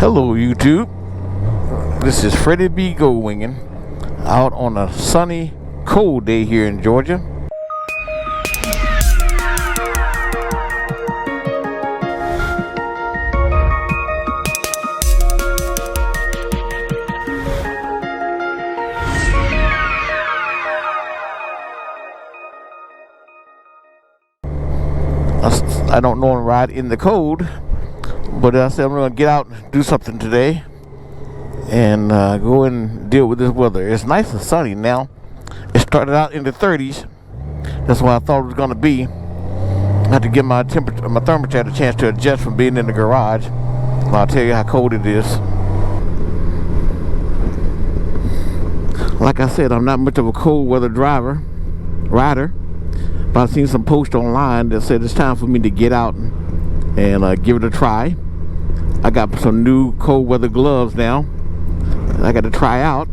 Hello YouTube, this is Freddy B GOLDWINGING out on a sunny, cold day here in Georgia. I don't normally ride in the cold, but I said I'm going to get out and do something today and go and deal with this weather. It's nice and sunny now. It started out in the 30s. That's what I thought it was going to be. I had to give my thermostat a chance to adjust from being in the garage. I'll tell you how cold it is. Like I said, I'm not much of a cold weather rider. But I've seen some posts online that said it's time for me to get out and give it a try. I got some new cold weather gloves now that I got to try out.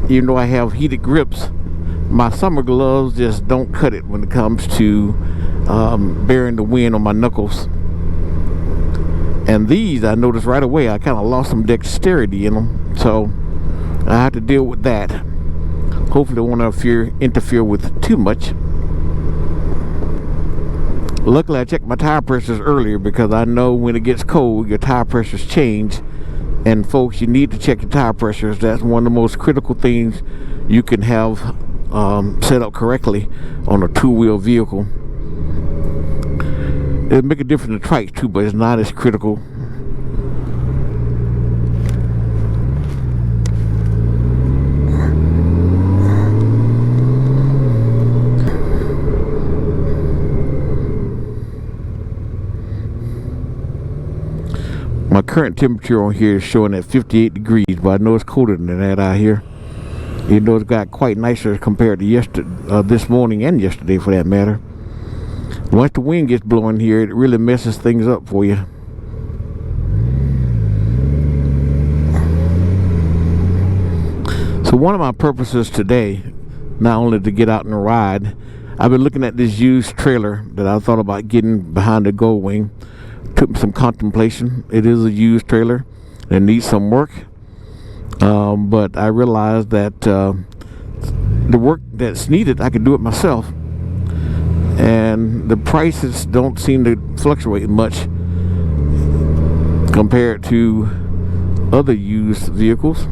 Even though I have heated grips, my summer gloves just don't cut it when it comes to bearing the wind on my knuckles. And these, I noticed right away, I kind of lost some dexterity in them, so I have to deal with that. Hopefully it won't interfere with too much. Luckily, I checked my tire pressures earlier because I know when it gets cold, your tire pressures change. And folks, you need to check your tire pressures. That's one of the most critical things you can have set up correctly on a two-wheel vehicle. It'll make a difference in the trikes too, but it's not as critical. My current temperature on here is showing at 58 degrees, but I know it's colder than that out here. Even though it's got quite nicer compared to this morning and yesterday for that matter. Once the wind gets blowing here, it really messes things up for you. So one of my purposes today, not only to get out and ride, I've been looking at this used trailer that I thought about getting behind the Goldwing. Took some contemplation. It is a used trailer and needs some work, but I realized that the work that's needed, I can do it myself, and the prices don't seem to fluctuate much compared to other used vehicles.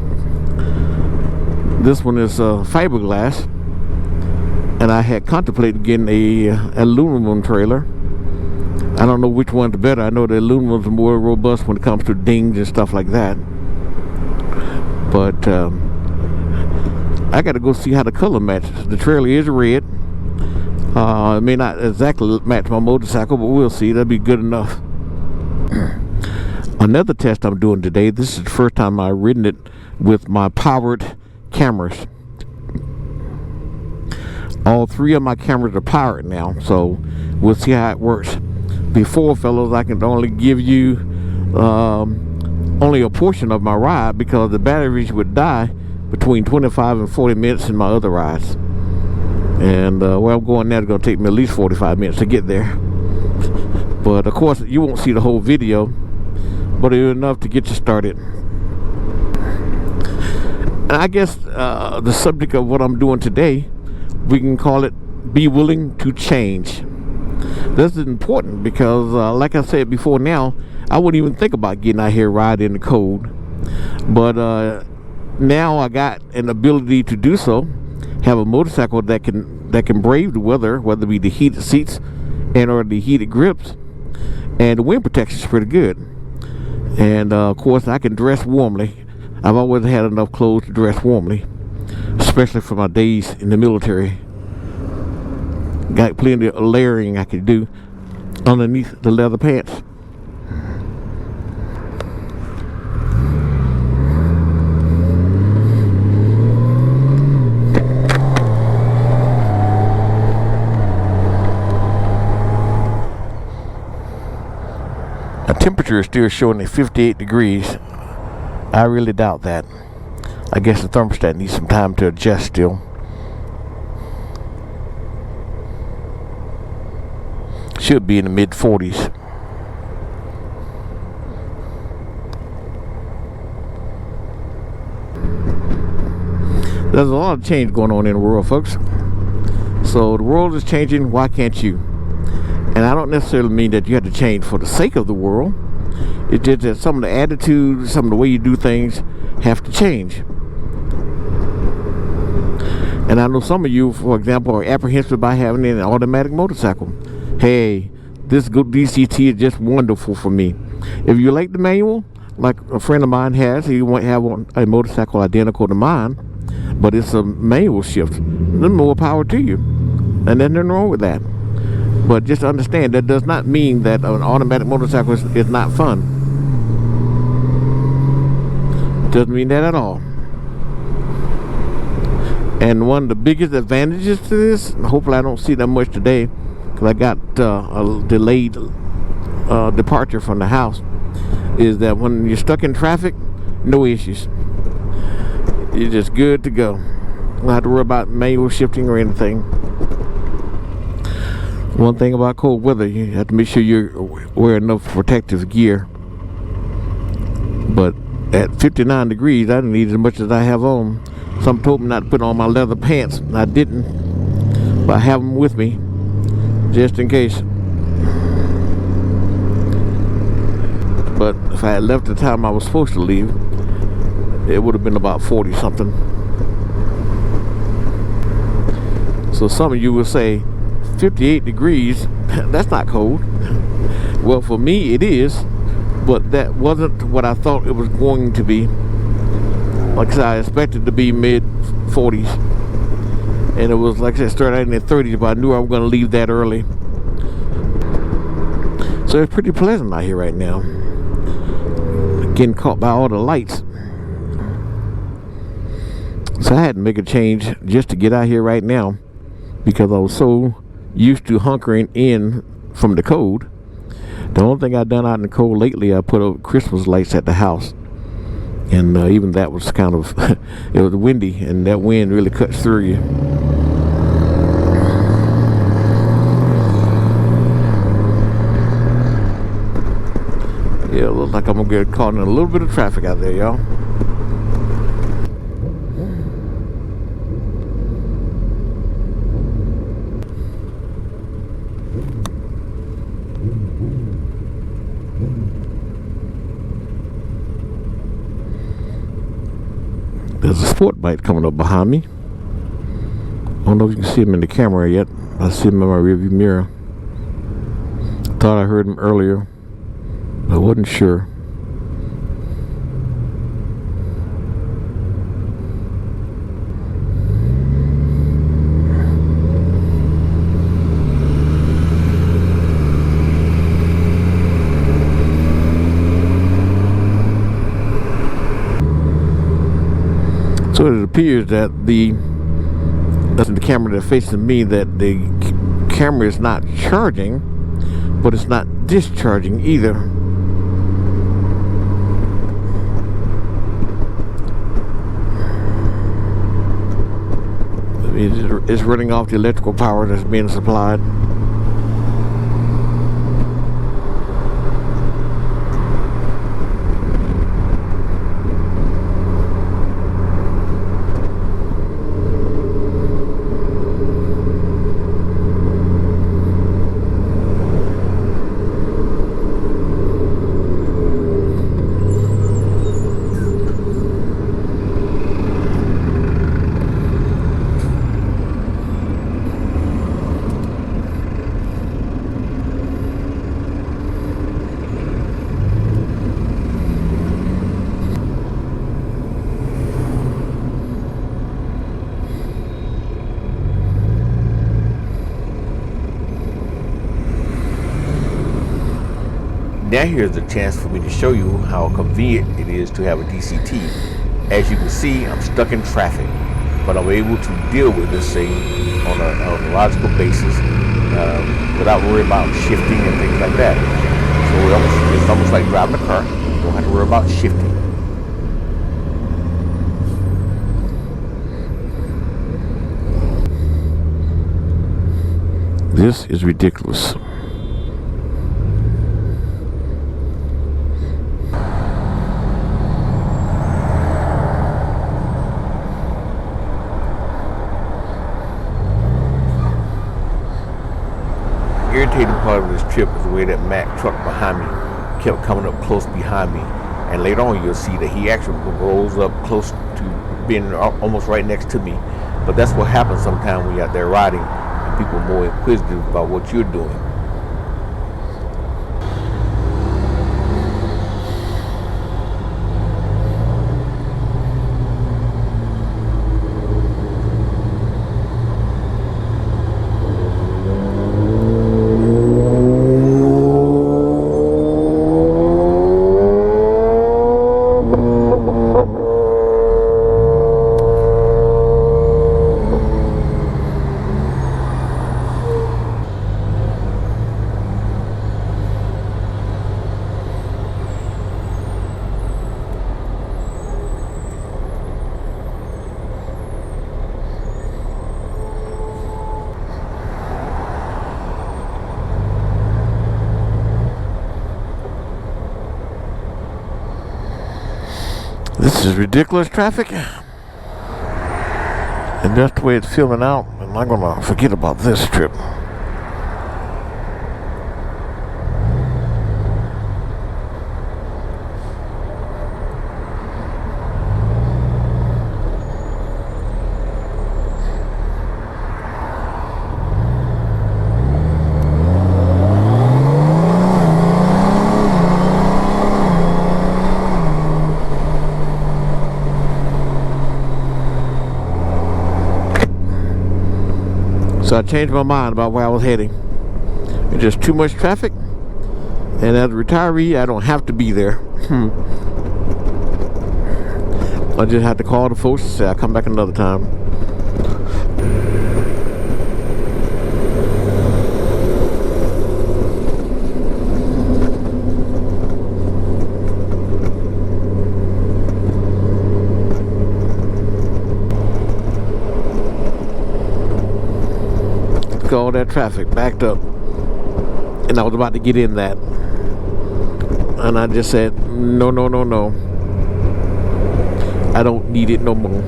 This one is fiberglass, and I had contemplated getting a aluminum trailer. I don't know which one's better. I know the aluminum's more robust when it comes to dings and stuff like that. But I got to go see how the color matches. The trailer is red. It may not exactly match my motorcycle, but we'll see. That'll be good enough. Another test I'm doing today. This is the first time I've ridden it with my powered cameras. All three of my cameras are powered now, so we'll see how it works. Before, fellas, I can only give you only a portion of my ride because the batteries would die between 25 and 40 minutes in my other rides. And where I'm going now is going to take me at least 45 minutes to get there. But of course, you won't see the whole video, but it's enough to get you started. And I guess the subject of what I'm doing today, we can call it be willing to change. This is important because, like I said before now, I wouldn't even think about getting out here riding in the cold. But now I got an ability to do so. Have a motorcycle that can brave the weather, whether it be the heated seats and or the heated grips. And the wind protection is pretty good. And of course, I can dress warmly. I've always had enough clothes to dress warmly, especially for my days in the military. Got plenty of layering I could do underneath the leather pants. The temperature is still showing at 58 degrees. I really doubt that. I guess the thermostat needs some time to adjust still. Should be in the mid 40s. There's a lot of change going on in the world, folks. So the world is changing. Why can't you? And I don't necessarily mean that you have to change for the sake of the world. It's just that some of the attitudes, some of the way you do things have to change. And I know some of you, for example, are apprehensive about having an automatic motorcycle. Hey, this good DCT is just wonderful for me. If you like the manual, like a friend of mine has, he won't have a motorcycle identical to mine, but it's a manual shift. There's more power to you, and there's nothing wrong with that. But just understand, that does not mean that an automatic motorcycle is not fun. Doesn't mean that at all. And one of the biggest advantages to this, hopefully I don't see that much today, because I got a delayed departure from the house, is that when you're stuck in traffic, no issues. You're just good to go. Don't have to worry about manual shifting or anything. One thing about cold weather, you have to make sure you wear enough protective gear. But at 59 degrees, I didn't need as much as I have on. Some told me not to put on my leather pants, and I didn't. But I have them with me, just in case. But if I had left the time I was supposed to leave, it would have been about 40 something. So some of you will say, 58 degrees, that's not cold. Well, for me it is, but that wasn't what I thought it was going to be. Like I said, I expected to be mid 40s, and it was, like I said, started out in the 30s, but I knew I was going to leave that early. So it's pretty pleasant out here right now, getting caught by all the lights. So I had to make a change just to get out here right now, because I was so used to hunkering in from the cold. The only thing I've done out in the cold lately, I put up Christmas lights at the house, and even that was kind of it was windy, and that wind really cuts through you. Yeah, it looks like I'm gonna get caught in a little bit of traffic out there, y'all. There's a sport bike coming up behind me. I don't know if you can see him in the camera yet. I see him in my rearview mirror. Thought I heard him earlier, but I wasn't sure. So it appears that that's the camera that's facing me, that the camera is not charging, but it's not discharging either. It's running off the electrical power that's being supplied. Now here's a chance for me to show you how convenient it is to have a DCT. As you can see, I'm stuck in traffic, but I'm able to deal with this thing on a logical basis without worrying about shifting and things like that. So it's almost like driving a car. You don't have to worry about shifting. This is ridiculous. irritating part of this trip is the way that Mack truck behind me kept coming up close behind me. And later on you'll see that he actually rolls up close to being almost right next to me. But that's what happens sometimes when you're out there riding and people are more inquisitive about what you're doing. This is ridiculous traffic, and that's the way it's filling out, and I'm gonna forget about this trip. So I changed my mind about where I was heading. It's just too much traffic, and as a retiree, I don't have to be there. I just have to call the folks and say I'll come back another time. All that traffic backed up, and I was about to get in that, and I just said no, I don't need it no more.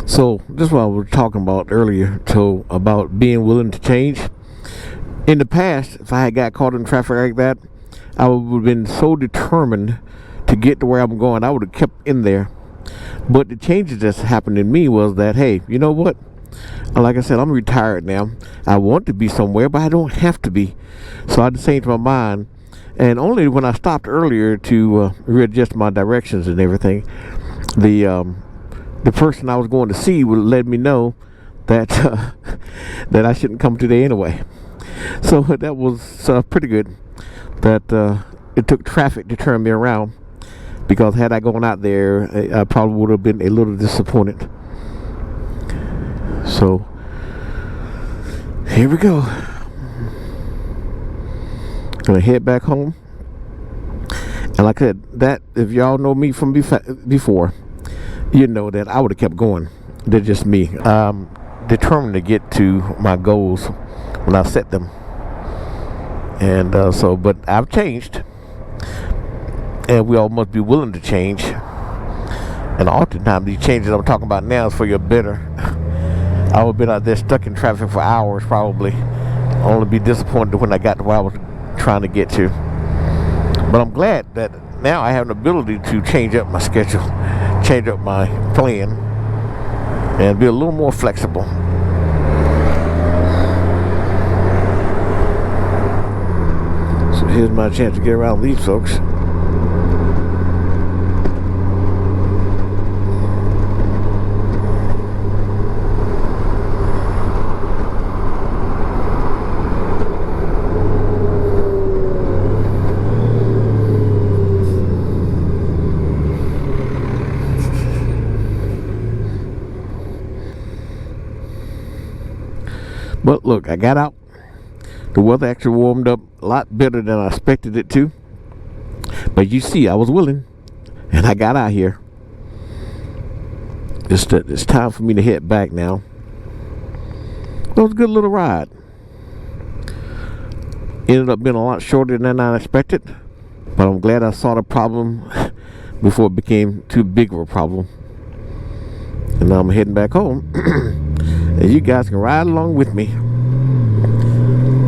So this is what I was talking about earlier, about being willing to change. In the past, if I had got caught in traffic like that, I would have been so determined to get to where I'm going, I would have kept in there. But the changes that's happened in me was that, hey, you know what? Like I said, I'm retired now. I want to be somewhere, but I don't have to be. So I just changed my mind. And only when I stopped earlier to readjust my directions and everything, the person I was going to see would let me know that that I shouldn't come today anyway. So that was pretty good. That it took traffic to turn me around, because had I gone out there, I probably would have been a little disappointed. So here we go. Gonna head back home. And like I said, that if y'all know me from before, you know that I would have kept going. They're just me. Determined to get to my goals when I set them. And but I've changed. And we all must be willing to change. And oftentimes these changes I'm talking about now is for your better. I would have been out there stuck in traffic for hours probably. Only be disappointed when I got to where I was trying to get to. But I'm glad that now I have an ability to change up my schedule, change up my plan, and be a little more flexible. So here's my chance to get around these folks. But look, I got out. The weather actually warmed up a lot better than I expected it to. But you see, I was willing, and I got out here. It's time for me to head back now. It was a good little ride. Ended up being a lot shorter than I expected, but I'm glad I saw the problem before it became too big of a problem. And now I'm heading back home, and you guys can ride along with me.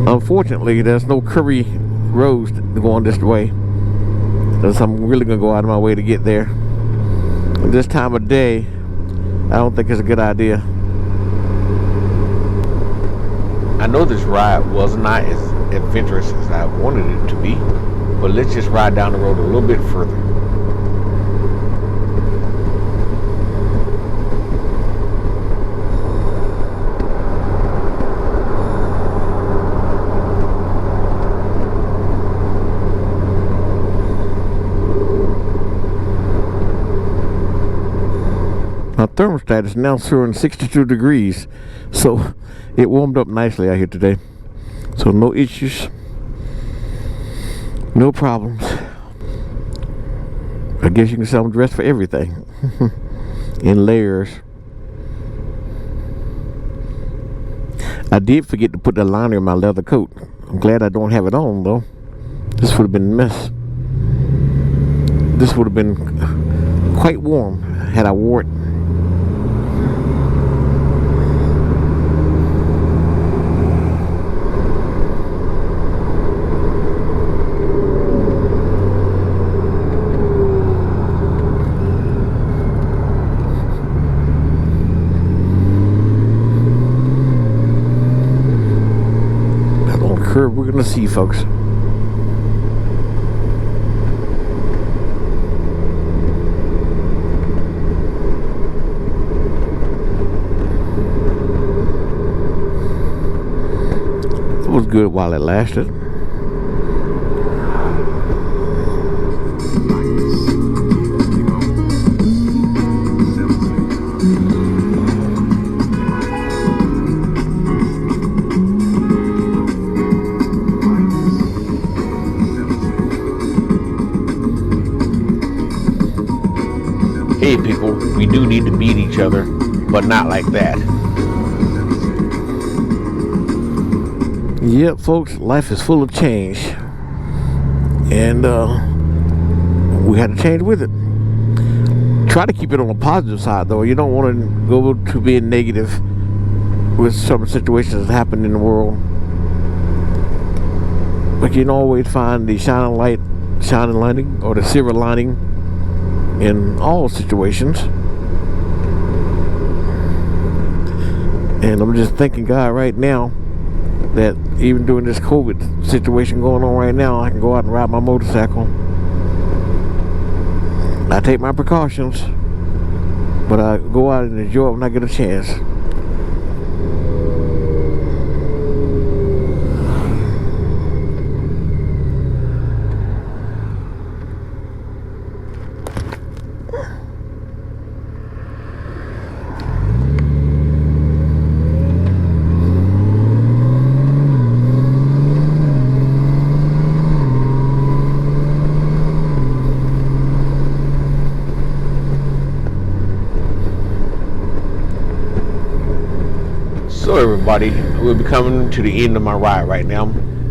Unfortunately, there's no curvy roads going this way, because I'm really gonna go out of my way to get there. At this time of day, I don't think it's a good idea. I know this ride was not as adventurous as I wanted it to be, but let's just ride down the road a little bit further. My thermostat is now showing 62 degrees, so it warmed up nicely out here today. So no issues, no problems. I guess you can say I'm dressed for everything in layers. I did forget to put the liner in my leather coat. I'm glad I don't have it on though. This would have been a mess. This would have been quite warm had I wore it. Curve we're gonna see, folks. It was good while it lasted. Hey people, we do need to beat each other, but not like that. Yep, folks, life is full of change. And we had to change with it. Try to keep it on the positive side though. You don't want to go to being negative with some situations that happen in the world. But you can always find the shining lining, or the silver lining in all situations. And I'm just thanking God right now that even during this COVID situation going on right now, I can go out and ride my motorcycle. I take my precautions, but I go out and enjoy it when I get a chance. So everybody, we'll be coming to the end of my ride right now,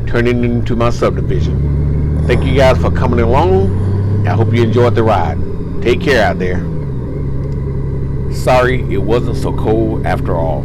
turning into my subdivision. Thank you guys for coming along. I hope you enjoyed the ride. Take care out there. Sorry it wasn't so cold after all.